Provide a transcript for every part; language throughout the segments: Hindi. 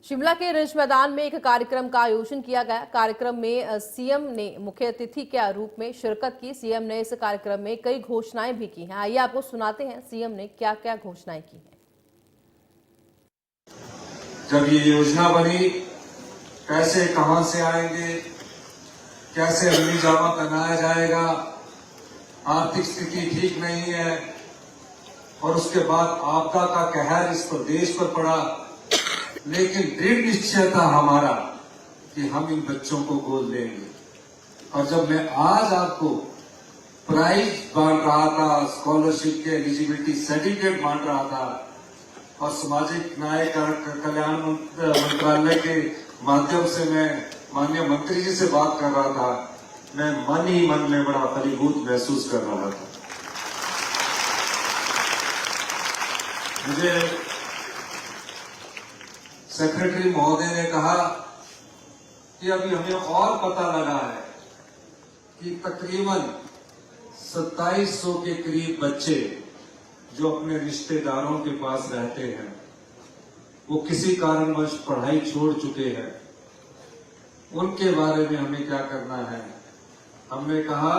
शिमला के रिज मैदान में एक कार्यक्रम का आयोजन किया गया। कार्यक्रम में सीएम ने मुख्य अतिथि के रूप में शिरकत की। सीएम ने इस कार्यक्रम में कई घोषणाएं भी की हैं। आइए आपको सुनाते हैं सीएम ने क्या क्या घोषणाएं की हैं। जब ये योजना बनी, पैसे कहां से आएंगे, कैसे अमली जामा पहनाया जाएगा, आर्थिक स्थिति ठीक नहीं है और उसके बाद आपदा का कहर इस प्रदेश पर पड़ा, लेकिन दृढ़ निश्चय था हमारा कि हम इन बच्चों को गोद लेंगे। और जब मैं आज आपको प्राइज बांट रहा था, स्कॉलरशिप के एलिजिबिलिटी सर्टिफिकेट बांट रहा था और सामाजिक न्याय कल्याण मंत्रालय के माध्यम से मैं माननीय मंत्री जी से बात कर रहा था, मैं मन ही मन में बड़ा फलीभूत महसूस कर रहा था। मुझे सेक्रेटरी महोदय ने कहा कि अभी हमें और पता लगा है कि तकरीबन 2700 के करीब बच्चे जो अपने रिश्तेदारों के पास रहते हैं, वो किसी कारणवश पढ़ाई छोड़ चुके हैं। उनके बारे में हमें क्या करना है। हमने कहा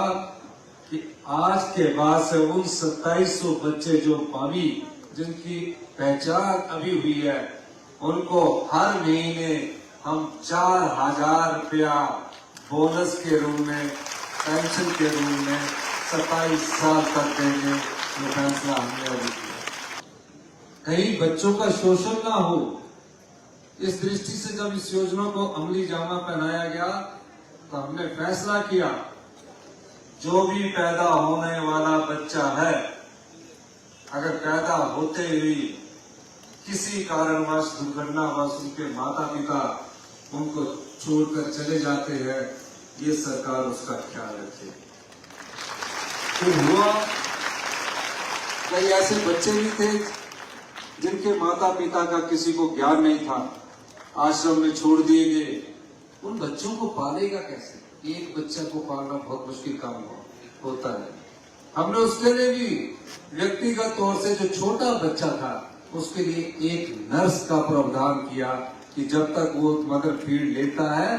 कि आज के बाद से उन 2700 बच्चे जो अभी जिनकी पहचान अभी हुई है, उनको हर महीने हम 4000 रुपया बोनस के रूप में, पेंशन के रूप में 27 साल तक देंगे। ये फैसला हमने अभी किया। कहीं बच्चों का शोषण ना हो, इस दृष्टि से जब इस योजना को अमली जामा पहनाया गया तो हमने फैसला किया, जो भी पैदा होने वाला बच्चा है, अगर पैदा होते ही किसी कारणवश दुर्घटनावश उनके माता पिता उनको छोड़कर चले जाते हैं, ये सरकार उसका ख्याल रखे। फिर हुआ, कई ऐसे बच्चे भी थे जिनके माता पिता का किसी को ज्ञान नहीं था, आश्रम में छोड़ दिए गए। उन बच्चों को पालेगा कैसे? एक बच्चा को पालना बहुत मुश्किल काम होता है। हमने उसके लिए भी व्यक्तिगत तौर से जो छोटा बच्चा था, उसके लिए एक नर्स का प्रावधान किया कि जब तक वो मदर फीड लेता है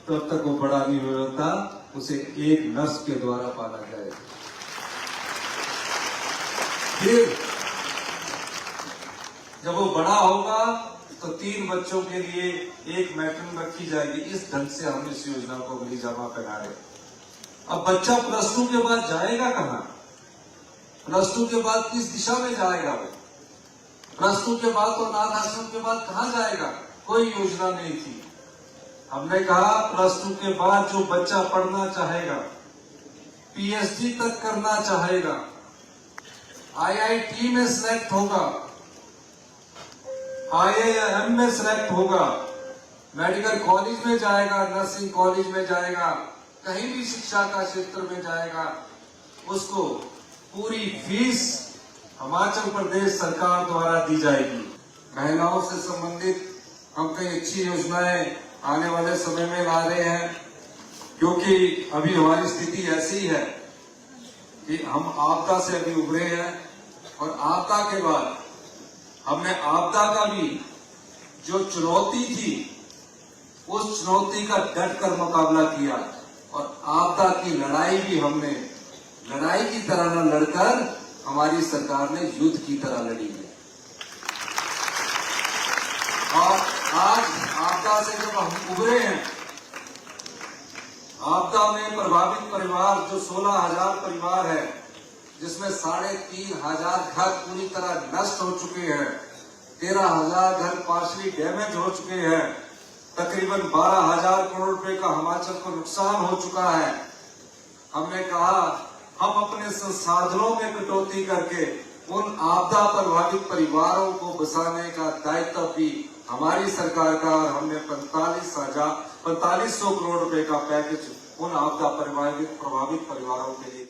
तब तक वो बड़ा नहीं होता, उसे एक नर्स के द्वारा पाला जाए। फिर जब वो बड़ा होगा तो 3 बच्चों के लिए एक मैट्रिन रखी जाएगी। इस ढंग से हम इस योजना को अमली जामा पहना रहे। अब बच्चा +2 के बाद जाएगा कहां? +2 के बाद किस दिशा में जाएगा? वो +2 के बाद तो अनाथ आश्रम के बाद कहां जाएगा? कोई योजना नहीं थी। हमने कहा +2 के बाद जो बच्चा पढ़ना चाहेगा, पीएचडी तक करना चाहेगा, आईआईटी में सिलेक्ट होगा, आईआईएम में सिलेक्ट होगा, मेडिकल कॉलेज में जाएगा, नर्सिंग कॉलेज में जाएगा, कहीं भी शिक्षा का क्षेत्र में जाएगा, उसको पूरी फीस हिमाचल प्रदेश सरकार द्वारा दी जाएगी। महिलाओं से संबंधित हम कई अच्छी योजनाएं आने वाले समय में ला रहे हैं, क्योंकि अभी हमारी स्थिति ऐसी है कि हम आपदा से अभी उभरे हैं और आपदा के बाद हमने आपदा का भी जो चुनौती थी, उस चुनौती का डट कर मुकाबला किया और आपदा की लड़ाई भी हमने लड़ाई की तरह न लड़कर हमारी सरकार ने युद्ध की तरह लड़ी है। और आज आपदा से जब हम उभरे हैं, आपदा में प्रभावित परिवार जो 16,000 परिवार है, जिसमें 3,500 घर पूरी तरह नष्ट हो चुके हैं, 13,000 घर पार्शली डैमेज हो चुके हैं, तकरीबन 12,000 करोड़ रुपए का हिमाचल को नुकसान हो चुका है। हमने कहा हम अपने संसाधनों में कटौती करके उन आपदा प्रभावित परिवारों को बसाने का दायित्व भी हमारी सरकार का, और हमने 4500 करोड़ रुपए का पैकेज उन आपदा प्रभावित परिवारों के लिए